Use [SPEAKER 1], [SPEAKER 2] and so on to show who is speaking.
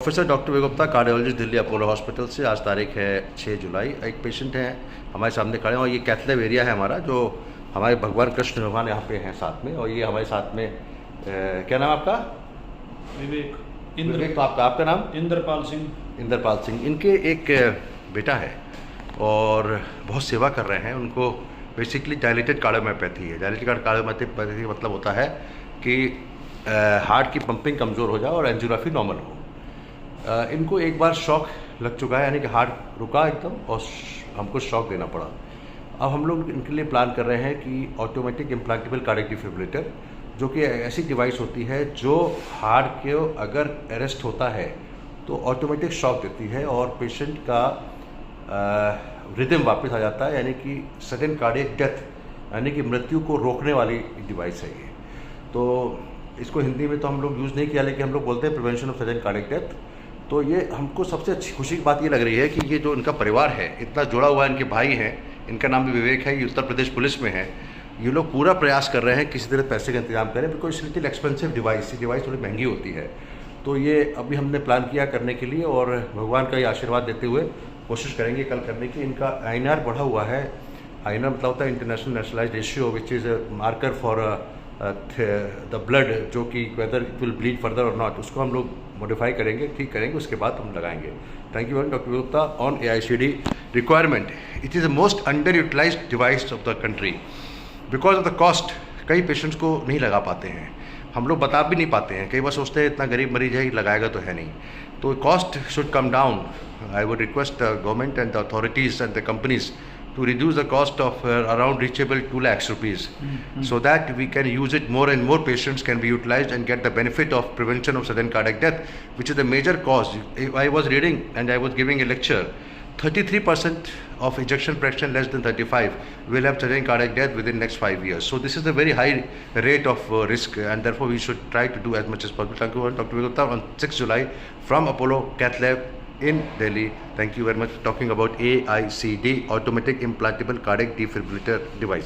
[SPEAKER 1] Professor doctor Vegupta, cardiologist, Delhi Apollo hospital से। आज तारीख है 6 जुलाई। एक पेशेंट है हमारे सामने खड़े हैं और ये कैथलैब एरिया है हमारा, जो हमारे भगवान कृष्ण भगवान यहाँ पे हैं साथ में। और ये हमारे साथ में क्या नाम आपका? विवेक। तो आपका नाम?
[SPEAKER 2] इंद्रपाल सिंह।
[SPEAKER 1] इंद्रपाल सिंह। इनके एक बेटा है और बहुत सेवा कर रहे हैं। उनको बेसिकली डायलेटेड कार्डियोमायोपैथी है। डायलेटेड कार्डियोमायोपैथी मतलब होता है कि हार्ट की पंपिंग कमज़ोर हो जाए और एंजियोग्राफी नॉर्मल हो। इनको एक बार शॉक लग चुका है, यानी कि हार्ट रुका एकदम और हमको शॉक देना पड़ा। अब हम लोग इनके लिए प्लान कर रहे हैं कि ऑटोमेटिक इम्प्लांटेबल कार्डियक डिफिब्रिलेटर, जो कि ऐसी डिवाइस होती है जो हार्ट के अगर अरेस्ट होता है तो ऑटोमेटिक शॉक देती है और पेशेंट का रिदम वापस आ जाता है, यानी कि सडन कार्डियक डेथ, यानी कि मृत्यु को रोकने वाली डिवाइस है ये। तो इसको हिंदी में तो हम लोग यूज़ नहीं किया, लेकिन हम लोग बोलते हैं prevention of sudden cardiac death. तो ये हमको सबसे अच्छी खुशी की बात ये लग रही है कि ये जो इनका परिवार है इतना जुड़ा हुआ है, इनके भाई हैं, इनका नाम भी विवेक है, ये उत्तर प्रदेश पुलिस में है। ये लोग पूरा प्रयास कर रहे हैं किसी तरह पैसे का इंतजाम करें, because it's little expensive device. ये डिवाइस थोड़ी महंगी होती है। तो ये अभी हमने प्लान किया करने के लिए और भगवान का ये आशीर्वाद देते हुए कोशिश करेंगे कल करने की। इनका INR बढ़ा हुआ है। INR मतलब होता है international nationalised ratio, which is a marker for the blood, जो कि whether it will bleed further और नॉट, उसको हम लोग मॉडिफाई करेंगे, ठीक करेंगे, उसके बाद हम लगाएंगे। Thank you doctor Vegupta. On AICD requirement, it is the most underutilised device of the country because of the cost. कई पेशेंट्स को नहीं लगा पाते हैं, हम लोग बता भी नहीं पाते हैं, कई बार सोचते हैं इतना गरीब मरीज है लगाएगा तो है नहीं। तो cost should come down. I would request government and the authorities and the companies to reduce the cost of around reachable 2 lakhs rupees, so that we can use it more and more patients can be utilized and get the benefit of prevention of sudden cardiac death, which is the major cause. I was reading and I was giving a lecture. 33% of ejection fraction less than 35 will have sudden cardiac death within next 5 years. So this is a very high rate of risk, and therefore we should try to do as much as possible. Thank you, Dr. Veguप्ta, on 6 July from Apollo Cath Lab in Delhi. Thank you very much for talking about AICD, automatic implantable cardiac defibrillator device.